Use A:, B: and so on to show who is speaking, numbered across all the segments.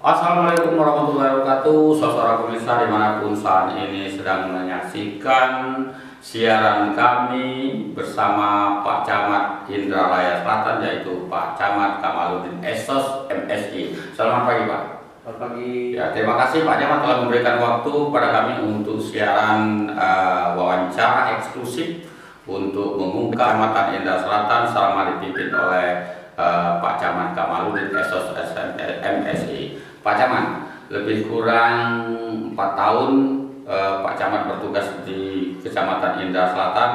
A: Assalamualaikum warahmatullahi wabarakatuh. Saudara pemirsa dimanapun saat ini sedang menyaksikan siaran kami bersama Pak Camat Indralaya Selatan, yaitu Pak Camat Kamaludin Esos MSI. Selamat pagi Pak.
B: Selamat pagi.
A: Ya, terima kasih Pak Camat telah memberikan waktu pada kami untuk siaran wawancara eksklusif untuk mengungkap Kecamatan Indralaya Selatan selama dipimpin oleh Pak Camat Kamaludin Esos MSI. Pak Camat, lebih kurang 4 tahun Pak Camat bertugas di Kecamatan Indralaya Selatan.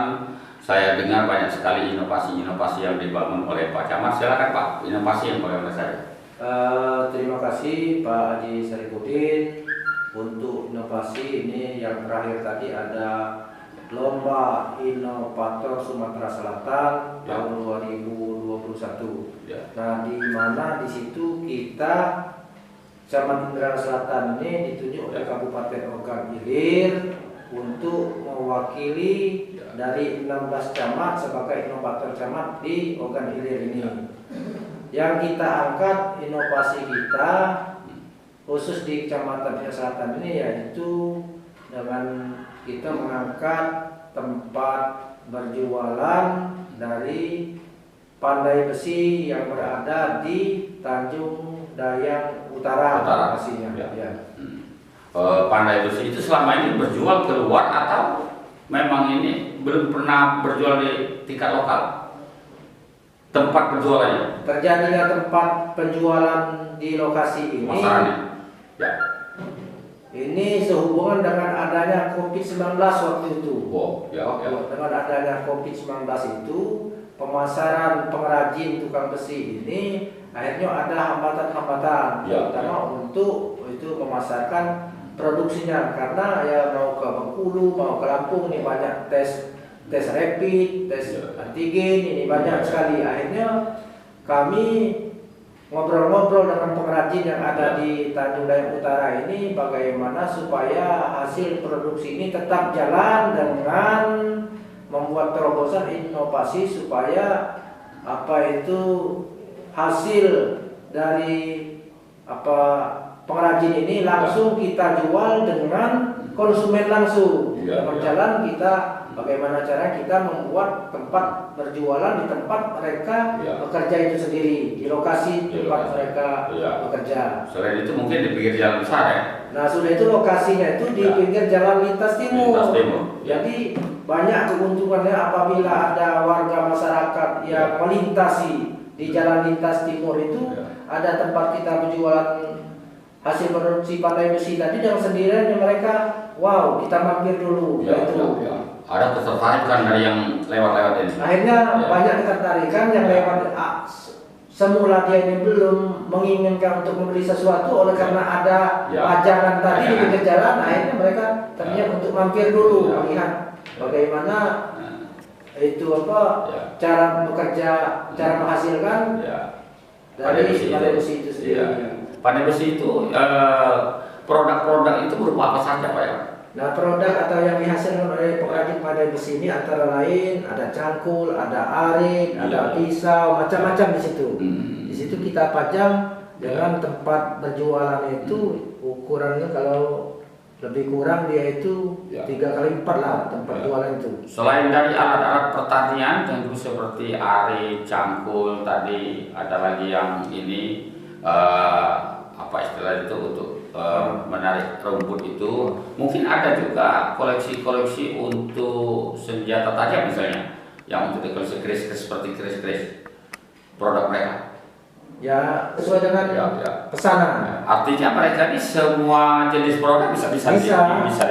A: Saya dengar banyak sekali inovasi-inovasi yang dibangun oleh Pak Camat. Silakan Pak, inovasi yang bagaimana saja?
B: Terima kasih Pak Haji Saripudin. Untuk inovasi ini yang terakhir tadi ada Lomba Inovator Sumatera Selatan tahun 2021.
A: Ya.
B: Nah, di mana di situ kita Kecamatan Indralaya Selatan ini ditunjuk oleh Kabupaten Ogan Ilir untuk mewakili dari 16 camat sebagai inovator camat di Ogan Ilir ini. Yang kita angkat inovasi kita khusus di Kecamatan Indralaya Selatan ini yaitu dengan kita mengangkat tempat berjualan dari pandai besi yang berada di Tanjung Dayang Utara lokasinya. Ya.
A: Pandai besi itu selama ini berjual keluar atau memang ini belum pernah berjual di tingkat lokal? Tempat berjualannya?
B: Terjadinya tempat penjualan di lokasi ini.
A: Masalahnya? Ya.
B: Ini sehubungan dengan adanya COVID-19 waktu itu.
A: Oh, ya.
B: Dengan adanya COVID-19 itu, pemasaran pengrajin tukang besi ini akhirnya ada hambatan-hambatan, terutama untuk itu memasarkan produksinya, karena ya mau ke Bengkulu, mau ke Lampung ini banyak tes rapid, tes antigen ini banyak sekali. Akhirnya kami ngobrol-ngobrol dengan pengrajin yang ada di Tanjung Dayang Utara ini bagaimana supaya hasil produksi ini tetap jalan dengan membuat terobosan inovasi supaya hasil dari pengrajin ini langsung kita jual dengan konsumen langsung. Berjalan kita bagaimana cara kita membuat tempat berjualan di tempat mereka bekerja itu sendiri, di lokasi tempat mereka bekerja.
A: Selain itu mungkin di pinggir jalan besar ya?
B: Nah, sudah itu lokasinya itu di pinggir jalan lintas timur. Jadi banyak keuntungannya apabila ada warga masyarakat yang melintasi di jalan lintas timur itu, ada tempat kita berjualan hasil produksi pandai besi tadi yang sendirian mereka, wow, kita mampir dulu.
A: Ada ketertarikan dari yang lewat-lewat ini.
B: Akhirnya banyak ketertarikan yang lewat. Semula dia ini belum menginginkan untuk membeli sesuatu, oleh karena ada pajangan tadi di pinggir jalan, akhirnya mereka terniat untuk mampir dulu melihat bagaimana itu cara bekerja, cara menghasilkan dari pandai besi itu sendiri.
A: Pandai besi itu produk-produk itu berupa apa saja Pak ya?
B: Nah, produk atau yang dihasilkan oleh pengrajin pandai besi ini antara lain ada cangkul, ada arit, ada pisau, macam-macam di situ. Di situ kita pajang dengan tempat berjualan itu ukurannya kalau lebih kurang dia itu 3x4 lah tempat jualan itu. Selain
A: dari alat-alat pertanian tentu seperti arit, cangkul tadi, ada lagi yang ini apa istilah itu untuk menarik rumput itu. Mungkin ada juga koleksi-koleksi untuk senjata tajam misalnya, yang untuk dikoleksi keris-keris seperti keris-keris produk mereka.
B: Ya, sesuai dengan pesanan.
A: Artinya mereka ini semua jenis produk bisa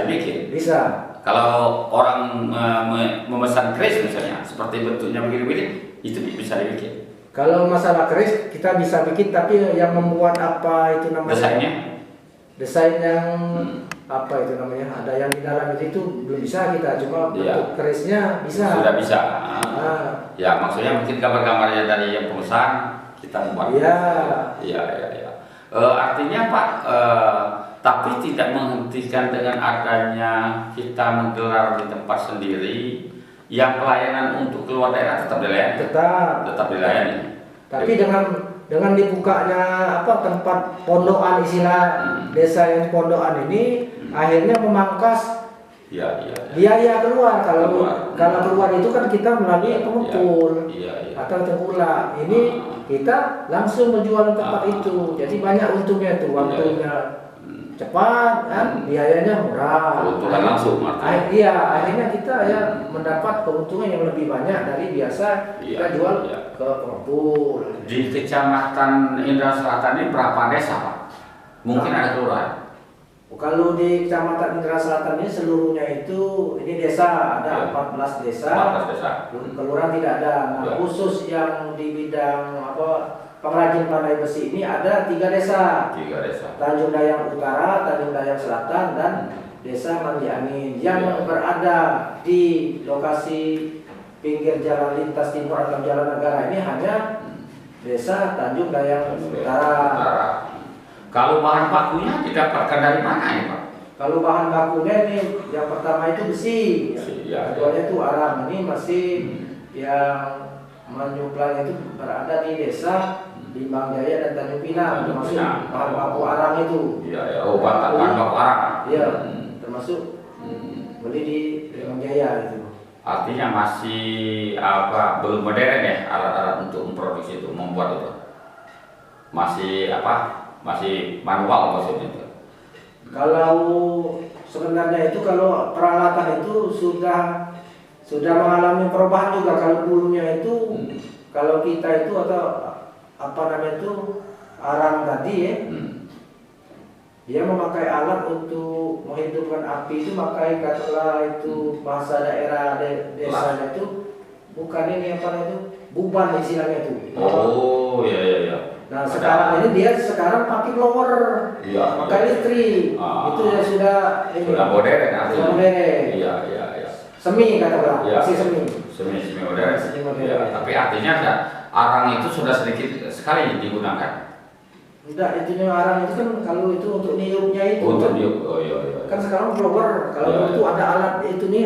A: dibikin. Bisa. Kalau orang memesan keris misalnya, seperti bentuknya begini-begini, itu bisa dibikin.
B: Kalau masalah keris kita bisa bikin, tapi yang membuat apa itu namanya? Desain yang apa itu namanya? Ada yang di dalam itu belum bisa kita, cuma bentuk kerisnya bisa.
A: Sudah bisa. Ya, maksudnya mungkin gambar-gambarnya dari yang pemesan kita membuat. Artinya Pak, tapi tidak menghentikan dengan adanya kita menggelar di tempat sendiri, yang pelayanan untuk keluar daerah tetap dilayani.
B: Tetap
A: dilayani.
B: Tapi dengan dengan dibukanya tempat pondokan istilah desa yang pondokan ini akhirnya memangkas biaya keluar. Kalau keluar itu kan kita melalui pengepul atau tengkulak. Ini kita langsung menjual tempat itu. Jadi banyak untungnya itu, waktunya cepat kan, biayanya murah.
A: Keuntungan langsung.
B: Iya, akhirnya kita ya mendapat keuntungan yang lebih banyak dari biasa kita jual ke pengepul.
A: Di Kecamatan Indra Selatan ini berapa desa, Pak? Mungkin ada kelurahan.
B: Kalau di Kecamatan Indra Selatan ini seluruhnya itu ini desa ada 14 desa.
A: 14 desa.
B: Kelurahan tidak ada. Nah, khusus yang di bidang pengrajin pandai besi ini ada 3 desa.
A: 3 desa.
B: Tanjung Dayang Utara, Tanjung Dayang Selatan, dan Desa Mandi Angin yang berada di lokasi pinggir jalan lintas timur atau jalan negara ini hanya Desa Tanjung Dayang Utara.
A: Kalau bahan bakunya didapatkan dari mana ya, Pak?
B: Kalau bahan bakunya ini yang pertama itu besi, keduanya itu arang. Ini masih yang menyuplai itu berada di desa Limbang Jaya dan Tanjung Pinang, termasuk bahan baku arang itu.
A: Bahan baku arang.
B: Iya, termasuk beli di Limbang Jaya itu.
A: Artinya masih belum modern ya alat-alat untuk memproduksi itu, membuat itu. Masih manual maksudnya itu.
B: Kalau sebenarnya itu kalau peralatan itu sudah mengalami perubahan juga. Kalau dulunya itu kalau kita itu atau arang tadi ya, dia memakai alat untuk menghidupkan api itu pakai katakanlah itu bahasa daerah desanya itu bukan ini buban istilahnya itu.
A: Oh iya.
B: Nah sekarang ini dia pakai blower, pakai listrik, itu ya sudah
A: modern.
B: Sudah modern.
A: Iya.
B: Semi katakanlah, masih semi
A: modern. Tapi artinya arang itu sudah sedikit sekali digunakan.
B: Enggak, itunya arang itu kan kalau itu untuk niupnya itu.
A: Untuk niup, iya.
B: Kan sekarang blower, kalau itu ada alat itu nih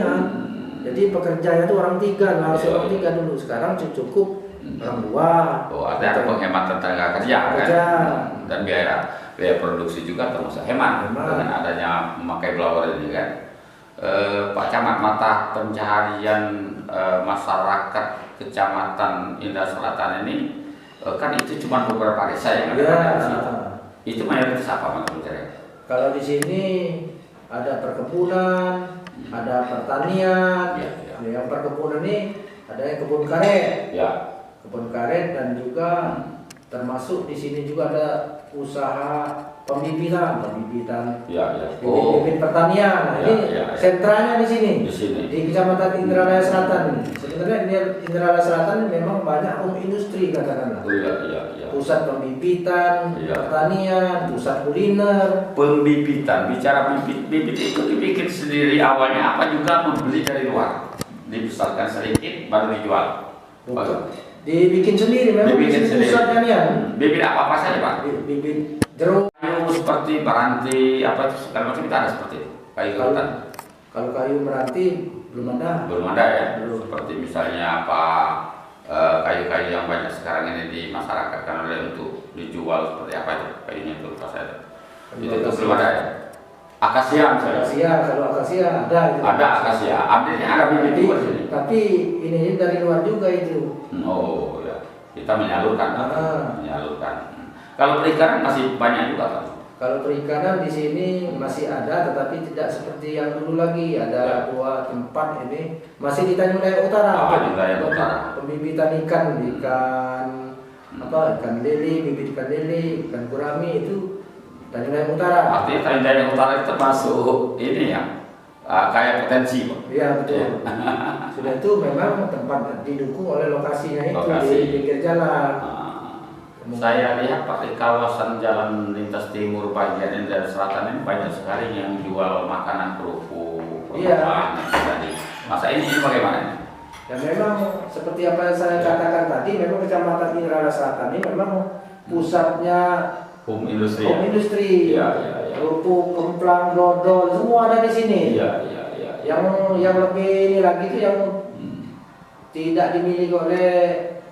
B: Jadi pekerjanya itu orang 3, harus orang 3 dulu. Sekarang cukup orang 2.
A: Ada penghematan tenaga kerja kan? Dan biaya produksi juga termasuk hemat dengan adanya memakai blower ini kan. Pak Camat, mata pencaharian masyarakat Kecamatan Indra Selatan ini kan itu cuma beberapa desa yang ada di situ. Itu mayoritas apa mata pencaharian?
B: Kalau di sini ada perkebunan, ada pertanian. Yang perkebunan ini ada yang kebun karet. Kebun karet dan juga termasuk di sini juga ada usaha pembibitan. Bibit pertanian. Ini sentranya di sini. Di Kecamatan Indralaya Selatan. Sebenarnya Indralaya Selatan memang banyak industri katakanlah. Pusat pembibitan, pertanian, pusat kuliner.
A: Pembibitan, bicara bibit itu dibikin sendiri awalnya apa juga membeli dari luar? Dibesarkan sedikit baru dijual.
B: Dibikin sendiri memang
A: dibikin sendiri.
B: Pusatnya nih ya.
A: Bibit apa saja, Pak?
B: Bibit jeruk.
A: Kayu seperti meranti apa itu segala macam kita ada seperti itu. Kayu hutan.
B: Kalau kayu meranti belum ada.
A: Belum ada ya. Seperti misalnya kayu-kayu yang banyak sekarang ini di masyarakat karena untuk dijual seperti apa itu kayunya itu pas ada. Itu belum ada ya. Akasia misalnya.
B: Kalau akasia ada.
A: Ada akasia. Ada bibit juga di sini.
B: Tapi ini dari luar juga itu.
A: Oh ya. Kita menyalurkan. Kalau perikanan masih banyak juga kan?
B: Kalau perikanan di sini masih ada, tetapi tidak seperti yang dulu lagi. Ada 2 tempat ini masih di Tanjung Dayang Utara. Pembibitan ikan lele, bibit ikan lele, ikan gurami itu Tanjung Dayang Utara.
A: Artinya Tanjung Dayang Utara itu termasuk ini ya, kayak potensi, Pak.
B: Iya betul. Sudah itu memang tempat didukung oleh lokasinya itu di pinggir jalan.
A: Saya lihat Pak di kawasan jalan lintas timur bagian Indra Selatan ini banyak sekali yang jual makanan kerupuk. Tadi. Masa ini bagaimana?
B: Ya memang seperti apa yang saya katakan tadi, memang Kecamatan Indra Selatan ini memang pusatnya
A: home industri.
B: Kerupuk, kemplang, dodol, semua ada di sini. Yang lebih ini lagi itu yang tidak dimiliki oleh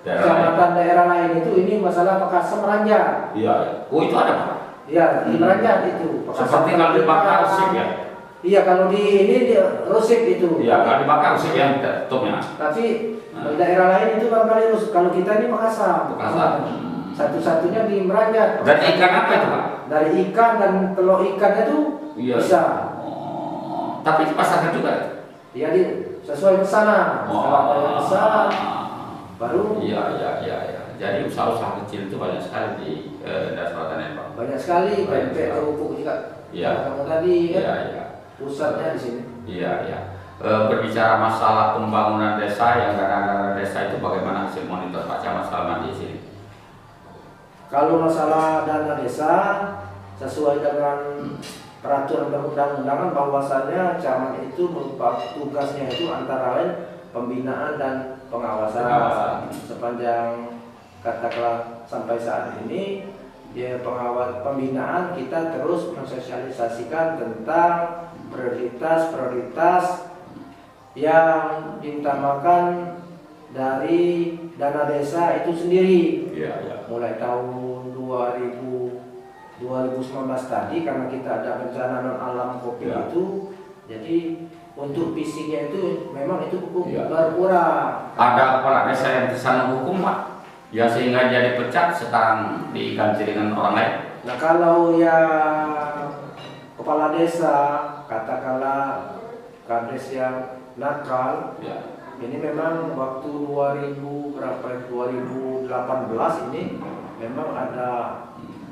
B: kecamatan daerah lain itu ini masalah Pakasa Meranjat.
A: Iya. Oh itu ada Pak?
B: Iya, di Meranjat itu.
A: Seperti kalau dibakar rusik ya?
B: Iya, kalau di ini di rusik itu.
A: Iya, kalau dibakar rusik ya tutupnya.
B: Tapi di daerah lain itu barangkali rusik. Kalau kita ini Pakasa. Satu-satunya di Meranjat.
A: Dan ikan apa itu Pak?
B: Dari ikan dan telur ikannya itu bisa.
A: Oh, tapi dipasarkan juga?
B: Iya, sesuai pesanan. Kalau ada pesan, baru.
A: Iya. Jadi usaha-usaha kecil itu banyak sekali di daerah selatan ya Pak.
B: Banyak sekali, pempek kerupuk juga.
A: Iya.
B: Kamu tadi kan?
A: Iya.
B: Pusatnya di sini.
A: Iya. Berbicara masalah pembangunan desa, yang dana desa itu bagaimana hasil monitor Pak Camat selama di sini?
B: Kalau masalah dana desa, sesuai dengan peraturan perundang-undangan bahwasannya camat itu merupakan tugasnya itu antara lain pembinaan dan pengawasan. Sepanjang katakanlah sampai saat ini dia pembinaan kita terus mensosialisasikan tentang prioritas yang diutamakan dari dana desa itu sendiri.
A: Iya.
B: Mulai tahun 2019 tadi, karena kita ada bencana non alam COVID itu, jadi untuk visinya itu memang itu berkurang.
A: Ada kepala desa yang tersandung hukum Pak, ya sehingga jadi pecat sekarang diganti dengan orang lain.
B: Nah kalau yang kepala desa katakanlah kades yang nakal, ini memang waktu 2018 ini memang ada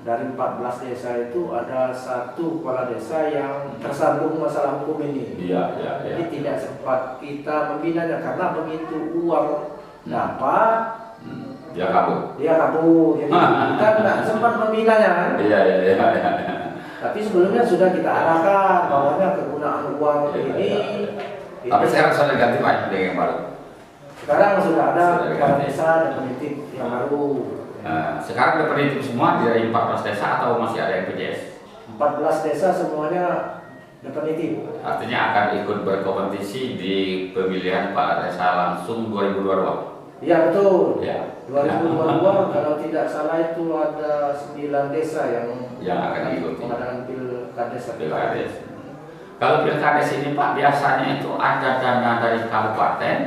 B: dari 14 desa itu ada satu kepala desa yang tersandung masalah hukum ini.
A: Iya.
B: Jadi tidak sempat kita membinanya karena begitu uang dapat
A: dia kabur.
B: Jadi kita tidak sempat membinanya.
A: Iya.
B: Tapi sebelumnya sudah kita arahkan bahwanya kegunaan uang ini.
A: Tapi sekarang sudah ganti Pak dengan yang baru.
B: Sekarang sudah ada kepala desa dan penitip yang baru.
A: Sekarang ada penitip semua dari 14 desa atau masih ada yang PJS?
B: 14 desa semuanya definitif.
A: Artinya akan ikut berkompetisi di pemilihan kepala desa langsung 2022.
B: Iya betul.
A: Ya.
B: 2022 kalau tidak salah itu ada 9 desa yang
A: akan diikuti
B: pengadakan pilkades.
A: Kalau pilkades ini Pak biasanya itu ada dana dari kabupaten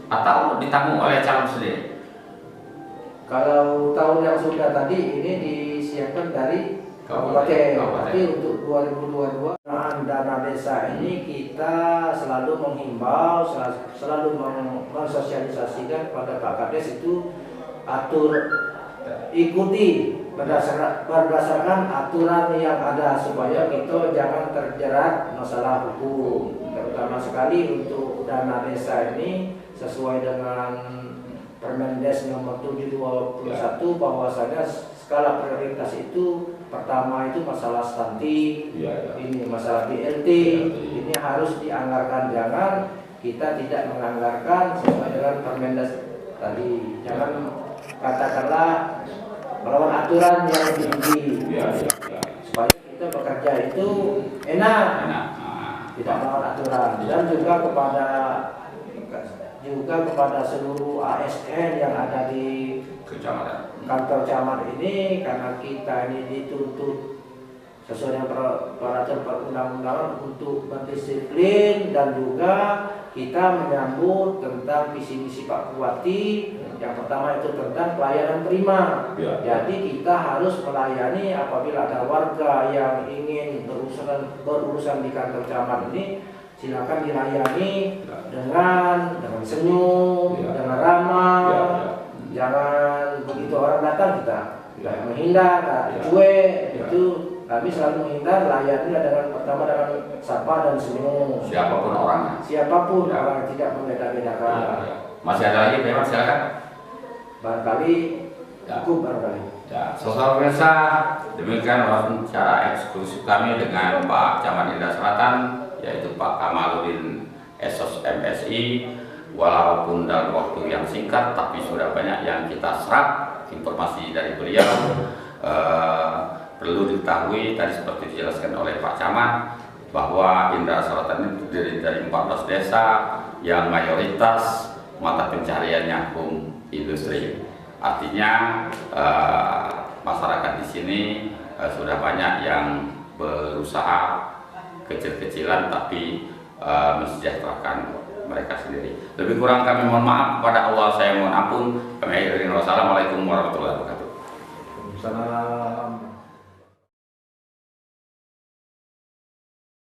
A: atau ditanggung oleh calon sendiri?
B: Kalau tahun yang sudah tadi ini disiapkan dari kabupaten. Tapi untuk 2022 dana desa ini kita selalu menghimbau, selalu mensosialisasikan kepada Pak Kades itu ikuti berdasarkan aturan yang ada supaya kita jangan terjerat masalah hukum. Terutama sekali untuk dana desa ini sesuai dengan Permendes nomor 7/21 bahwasanya skala prioritas itu pertama itu masalah stunting, ini masalah BLT, ini harus dianggarkan. Jangan kita tidak menganggarkan sesuai dengan Permendes tadi. Jangan katakanlah melawan aturan yang tinggi, supaya kita bekerja itu enak, tidak melawan aturan. Dan juga kepada seluruh ASN yang ada di kantor camat ini, karena kita ini dituntut sesuai dengan peraturan perundang-undangan untuk berdisiplin, dan juga kita menyambut tentang visi misi Pak Bupati. Yang pertama itu tentang pelayanan prima. Jadi kita harus melayani apabila ada warga yang ingin berurusan di kantor camat ini, silakan dilayani dengan senyum, dengan ramah. Jangan begitu orang datang kita menghindar, cuek. Itu kami selalu menghindar, layani dengan pertama dengan sapa dan senyum.
A: Siapapun orangnya.
B: Siapapun orang, tidak membeda-bedakan.
A: Masih ada lagi, Pak silakan.
B: Barangkali cukup barangkali.
A: Saudara pemirsa, demikian wawancara eksklusif kami dengan Pak Camat Indah Selatan, yaitu Pak Kamaludin Esos MSI. Walaupun dalam waktu yang singkat, tapi sudah banyak yang kita serap informasi dari beliau. Perlu diketahui tadi seperti dijelaskan oleh Pak Camat bahwa Indah Selatan ini terdiri dari 14 desa yang mayoritas mata pencariannya industri. Artinya masyarakat di sini sudah banyak yang berusaha kecil-kecilan tapi mensejahterakan mereka sendiri. Lebih kurang kami mohon maaf kepada Allah, saya mohon ampun. Kami akhirin. Wassalamualaikum warahmatullahi wabarakatuh.
B: Waalaikumsalam.